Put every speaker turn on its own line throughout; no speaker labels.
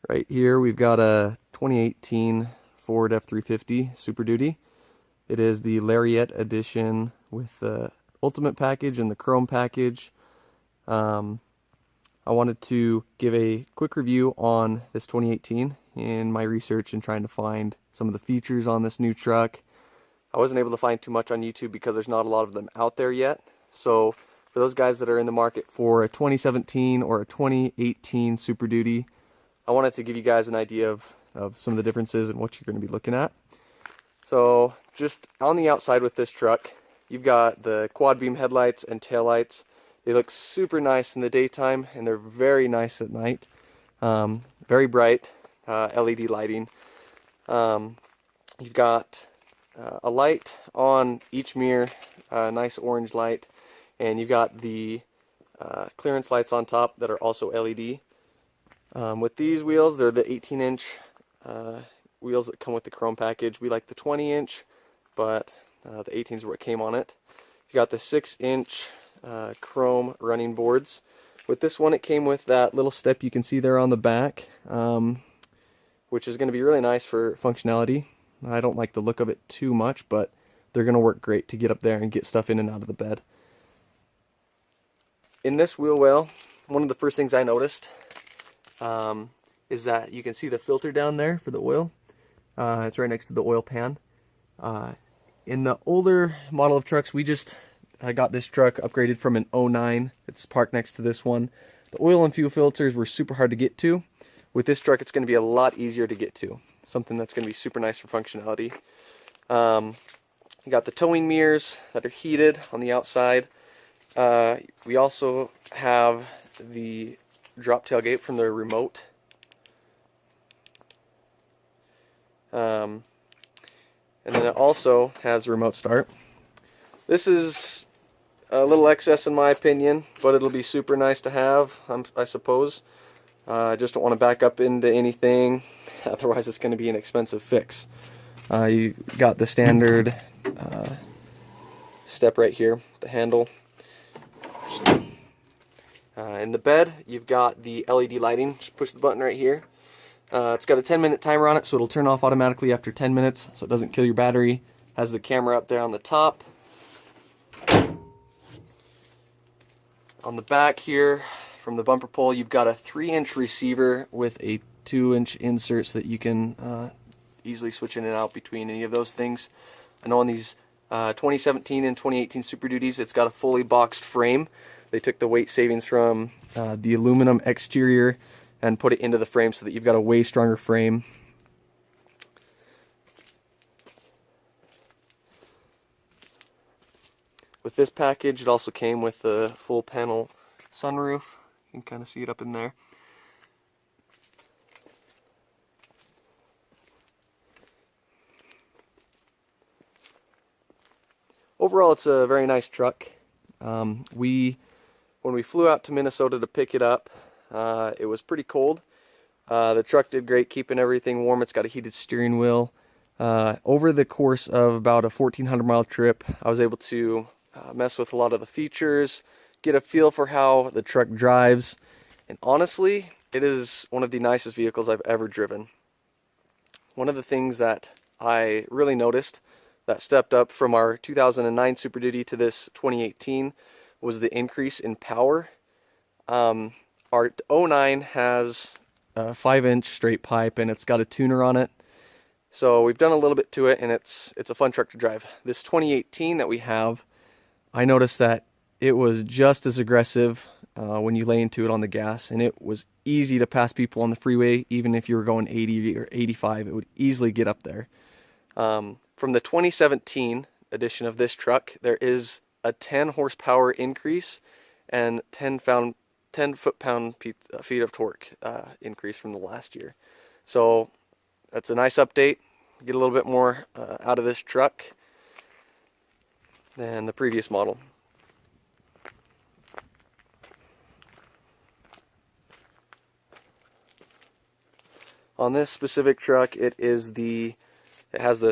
Right here we've got a 2018 Ford F-350 Super Duty. It is the Lariat edition with the Ultimate package and the Chrome package. I wanted to give a quick review on this 2018 in my research and trying to find some of the features on this new truck. I wasn't able to find too much on YouTube because there's not a lot of them out there yet. So for those guys that are in the market for a 2017 or a 2018 Super Duty, I wanted to give you guys an idea of some of the differences and what you're going to be looking at. So just on the outside with this truck, you've got the quad beam headlights and taillights. They look super nice in the daytime and they're very nice at night. Very bright LED lighting. You've got a light on each mirror, a nice orange light, and you've got the clearance lights on top that are also LED. With these wheels, they're the 18-inch wheels that come with the Chrome package. We like the 20-inch, but the 18s are what came on it. You got the 6-inch Chrome running boards. With this one, it came with that little step you can see there on the back, which is going to be really nice for functionality. I don't like the look of it too much, but they're going to work great to get up there and get stuff in and out of the bed. In this wheel well, one of the first things I noticed is that you can see the filter down there for the oil. It's right next to the oil pan. In the older model of trucks, I got this truck upgraded from an '09. It's parked next to this one. The oil and fuel filters were super hard to get to. With this truck, it's going to be a lot easier to get to. Something that's going to be super nice for functionality. You got the towing mirrors that are heated on the outside. We also have the drop tailgate from the remote. And then it also has remote start. This is a little excess in my opinion, but it'll be super nice to have, I suppose. I just don't want to back up into anything, otherwise it's going to be an expensive fix. You got the standard step right here, the handle. In the bed, you've got the LED lighting. Just push the button right here. It's got a 10-minute timer on it, so it'll turn off automatically after 10 minutes, so it doesn't kill your battery. Has the camera up there on the top. On the back here, from the bumper pole, you've got a 3-inch receiver with a 2-inch insert so that you can easily switch in and out between any of those things. I know on these 2017 and 2018 Super Duties, it's got a fully boxed frame. They took the weight savings from the aluminum exterior and put it into the frame so that you've got a way stronger frame. With this package, it also came with the full panel sunroof. You can kind of see it up in there. Overall, it's a very nice truck. When we flew out to Minnesota to pick it up, it was pretty cold. The truck did great keeping everything warm. It's got a heated steering wheel. Over the course of about a 1,400-mile trip, I was able to mess with a lot of the features, get a feel for how the truck drives, and honestly, it is one of the nicest vehicles I've ever driven. One of the things that I really noticed that stepped up from our 2009 Super Duty to this 2018 was the increase in power. Our '09 has a 5-inch straight pipe and it's got a tuner on it. So we've done a little bit to it and it's a fun truck to drive. This 2018 that we have, I noticed that it was just as aggressive when you lay into it on the gas, and it was easy to pass people on the freeway. Even if you were going 80 or 85, it would easily get up there. From the 2017 edition of this truck, there is a 10 horsepower increase and 10 foot-pound feet of torque increase from the last year. So that's a nice update. Get a little bit more out of this truck than the previous model. On this specific truck, it has the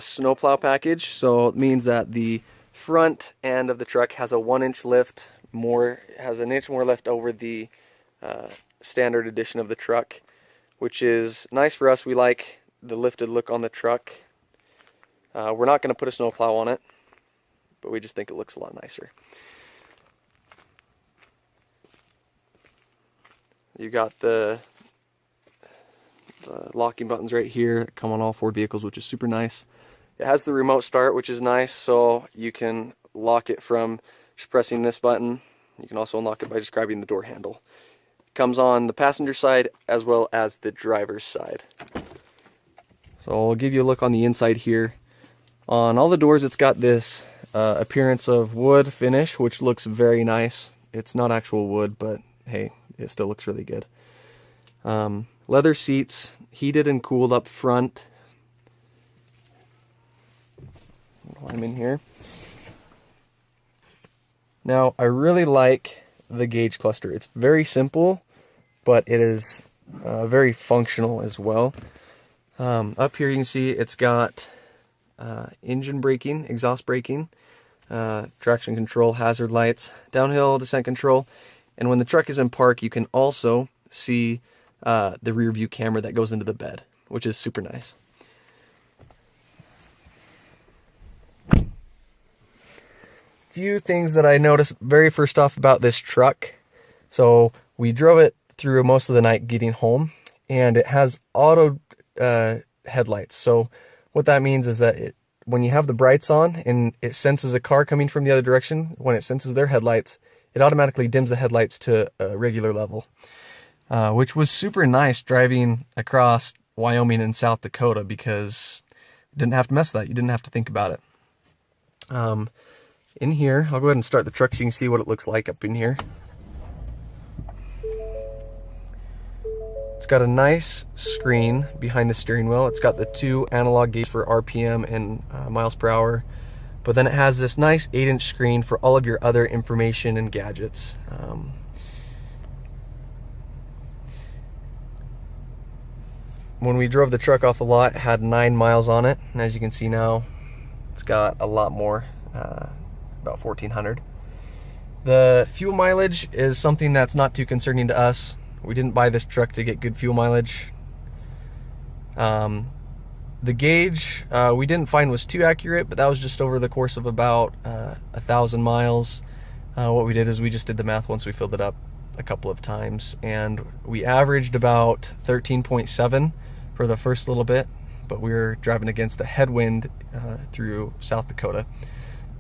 snowplow package, so it means that the front end of the truck has a 1-inch lift, has an inch more lift over the standard edition of the truck. which is nice for us. We like the lifted look on the truck. We're not going to put a snowplow on it, but we just think it looks a lot nicer. You got the locking buttons right here that come on all Ford vehicles, which is super nice. It has the remote start, which is nice, so you can lock it from just pressing this button. You can also unlock it by just grabbing the door handle. It comes on the passenger side as well as the driver's side. So I'll give you a look on the inside here. On all the doors, it's got this appearance of wood finish, which looks very nice. It's not actual wood, but hey, it still looks really good. Leather seats, heated and cooled up front. While I'm in here. Now, I really like the gauge cluster. It's very simple, but it is very functional as well. Up here you can see it's got engine braking, exhaust braking, traction control, hazard lights, downhill descent control, and when the truck is in park, you can also see the rear view camera that goes into the bed, which is super nice. Few things that I noticed very first off about this truck. So we drove it through most of the night getting home, and it has auto headlights. So what that means is that when you have the brights on and it senses a car coming from the other direction, when it senses their headlights, it automatically dims the headlights to a regular level, which was super nice driving across Wyoming and South Dakota, because you didn't have to mess with that. You didn't have to think about it. In here, I'll go ahead and start the truck so you can see what it looks like up in here. It's got a nice screen behind the steering wheel. It's got the 2 analog gauges for RPM and miles per hour. But then it has this nice 8-inch screen for all of your other information and gadgets. When we drove the truck off the lot, it had 9 miles on it. And as you can see now, it's got a lot more. About 1,400. The fuel mileage is something that's not too concerning to us. We didn't buy this truck to get good fuel mileage. The gauge we didn't find was too accurate, but that was just over the course of about 1,000 miles. What we did is we just did the math once we filled it up a couple of times, and we averaged about 13.7 for the first little bit, but we were driving against a headwind through South Dakota.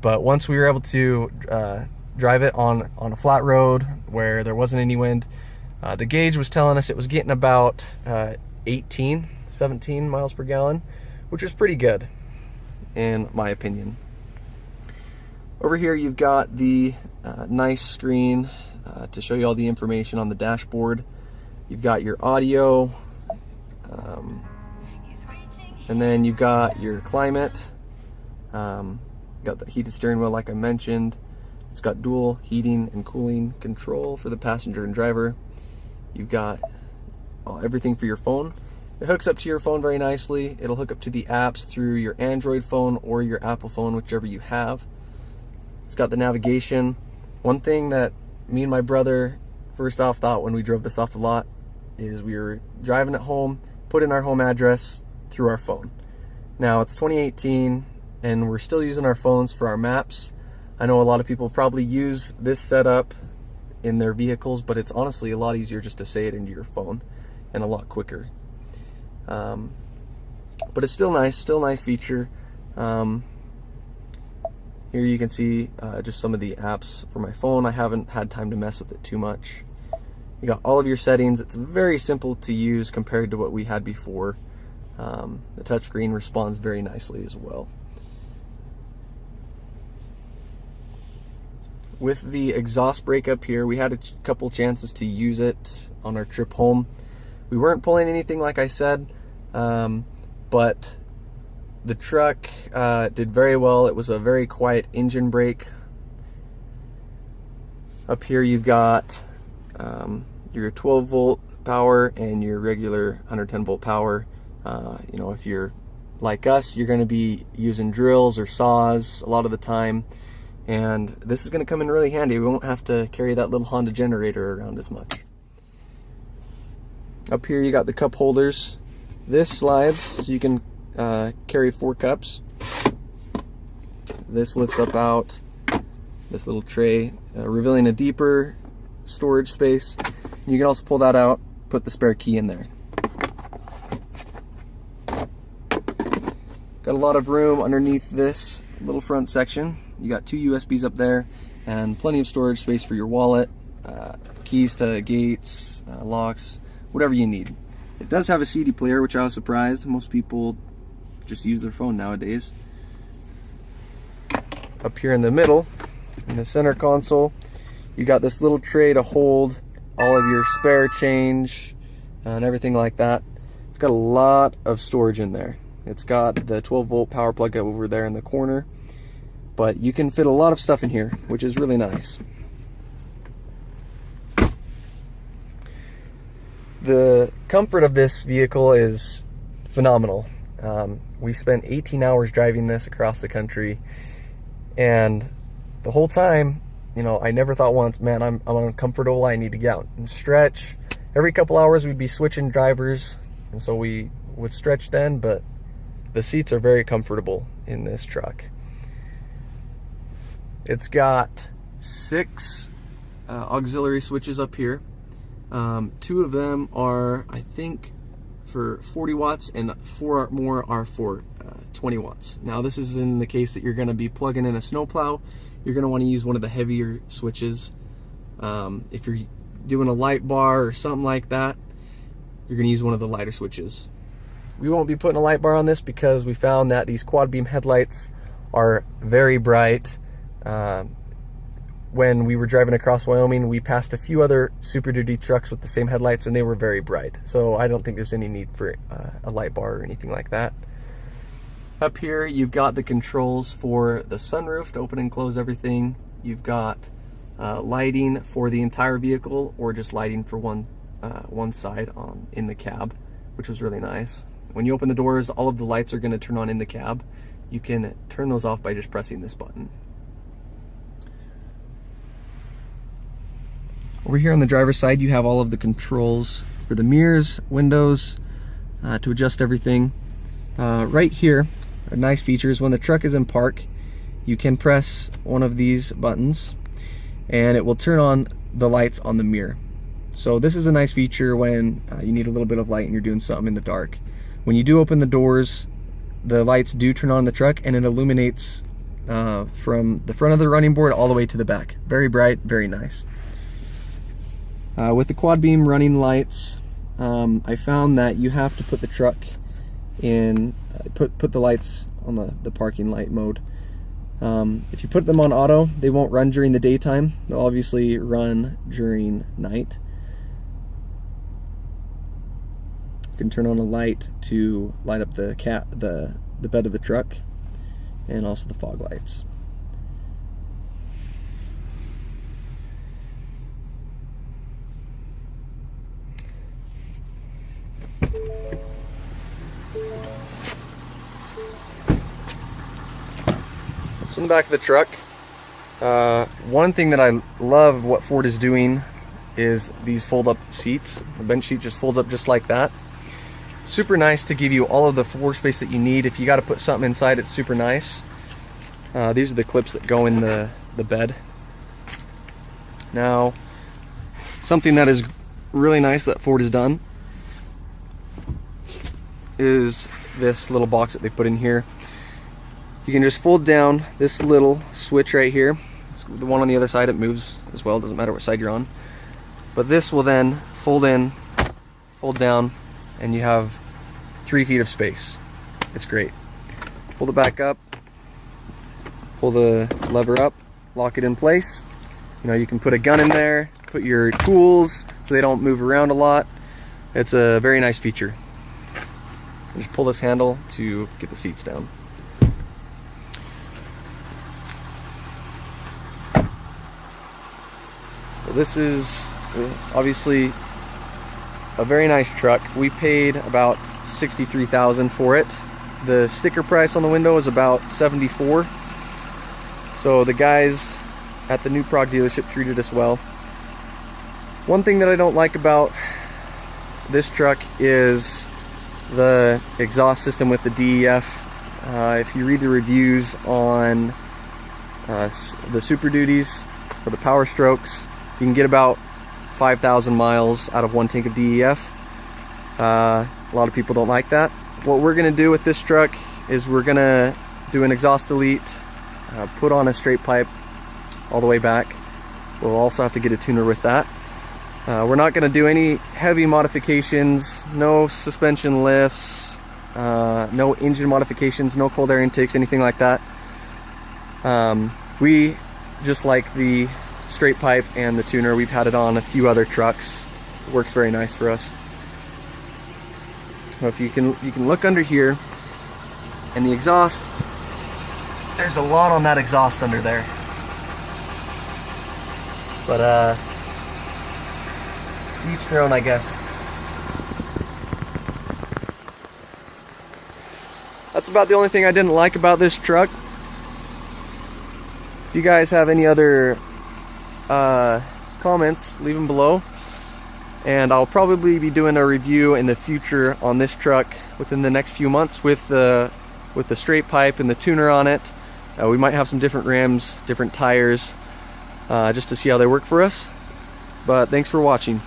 But once we were able to drive it on a flat road where there wasn't any wind, the gauge was telling us it was getting about 17 miles per gallon, which was pretty good, in my opinion. Over here you've got the nice screen to show you all the information on the dashboard. You've got your audio, and then you've got your climate. Got the heated steering wheel like I mentioned. It's got dual heating and cooling control for the passenger and driver. You've got everything for your phone. It hooks up to your phone very nicely. It'll hook up to the apps through your Android phone or your Apple phone, whichever you have. It's got the navigation. One thing that me and my brother first off thought when we drove this off the lot is we were driving it home, put in our home address through our phone. Now it's 2018 and we're still using our phones for our maps. I know a lot of people probably use this setup in their vehicles, but it's honestly a lot easier just to say it into your phone and a lot quicker. But it's still nice feature. Here you can see just some of the apps for my phone. I haven't had time to mess with it too much. You got all of your settings. It's very simple to use compared to what we had before. The touchscreen responds very nicely as well. With the exhaust brake up here, we had a couple chances to use it on our trip home. We weren't pulling anything like I said, but the truck did very well. It was a very quiet engine brake. Up here you've got your 12 volt power and your regular 110 volt power. You know, if you're like us, you're going to be using drills or saws a lot of the time. And this is going to come in really handy. We won't have to carry that little Honda generator around as much. Up here you got the cup holders. This slides so you can carry 4 cups. This lifts up out this little tray, revealing a deeper storage space. You can also pull that out, put the spare key in there. Got a lot of room underneath this little front section. You got 2 USBs up there and plenty of storage space for your wallet, keys to gates, locks, whatever you need. It does have a CD player, which I was surprised. Most people just use their phone nowadays. Up here in the middle, in the center console, you got this little tray to hold all of your spare change and everything like that. It's got a lot of storage in there. It's got the 12-volt power plug over there in the corner, but you can fit a lot of stuff in here, which is really nice. The comfort of this vehicle is phenomenal. We spent 18 hours driving this across the country, and the whole time, you know, I never thought once, man, I'm uncomfortable, I need to get out and stretch. Every couple hours we'd be switching drivers, and so we would stretch then, but the seats are very comfortable in this truck. It's got 6 auxiliary switches up here. 2 of them are, I think, for 40 watts, and 4 more are for 20 watts. Now, this is in the case that you're going to be plugging in a snowplow. You're going to want to use one of the heavier switches. If you're doing a light bar or something like that, you're going to use one of the lighter switches. We won't be putting a light bar on this because we found that these quad beam headlights are very bright. When we were driving across Wyoming, we passed a few other Super Duty trucks with the same headlights, and they were very bright. So I don't think there's any need for a light bar or anything like that. Up here, you've got the controls for the sunroof to open and close everything. You've got lighting for the entire vehicle, or just lighting for one side in the cab, which was really nice. When you open the doors, all of the lights are going to turn on in the cab. You can turn those off by just pressing this button. Over here on the driver's side, you have all of the controls for the mirrors, windows, to adjust everything. Right here are nice features. When the truck is in park, you can press one of these buttons and it will turn on the lights on the mirror. So this is a nice feature when you need a little bit of light and you're doing something in the dark. When you do open the doors, the lights do turn on the truck, and it illuminates from the front of the running board all the way to the back. Very bright, very nice. With the quad beam running lights, I found that you have to put the truck in, put the lights on the parking light mode. If you put them on auto, they won't run during the daytime. They'll obviously run during night. You can turn on a light to light up the bed of the truck, and also the fog lights. So in the back of the truck, one thing that I love what Ford is doing is these fold-up seats. The bench seat just folds up just like that. Super nice to give you all of the floor space that you need. If you got to put something inside, it's super nice. These are the clips that go in the bed. Now, something that is really nice that Ford has done is this little box that they put in here. You can just fold down this little switch right here. It's the one on the other side, it moves as well, doesn't matter what side you're on. But this will then fold in, fold down, and you have 3 feet of space. It's great. Pull it back up, pull the lever up, lock it in place. You know, you can put a gun in there, put your tools so they don't move around a lot. It's a very nice feature. Just pull this handle to get the seats down. So this is obviously a very nice truck. We paid about $63,000 for it. The sticker price on the window is about $74,000. So the guys at the New Prague dealership treated us well. One thing that I don't like about this truck is the exhaust system with the DEF. If you read the reviews on the Super Duties or the Power Strokes, you can get about 5,000 miles out of one tank of DEF. A lot of people don't like that. What we're going to do with this truck is we're going to do an exhaust delete, put on a straight pipe all the way back. We'll also have to get a tuner with that. We're not going to do any heavy modifications, no suspension lifts, no engine modifications, no cold air intakes, anything like that. We just like the straight pipe and the tuner. We've had it on a few other trucks. It works very nice for us. Now if you can look under here, and the exhaust, there's a lot on that exhaust under there. But to each their own, I guess. That's about the only thing I didn't like about this truck. If you guys have any other comments, leave them below. And I'll probably be doing a review in the future on this truck within the next few months with the straight pipe and the tuner on it. We might have some different rims, different tires, just to see how they work for us. But thanks for watching.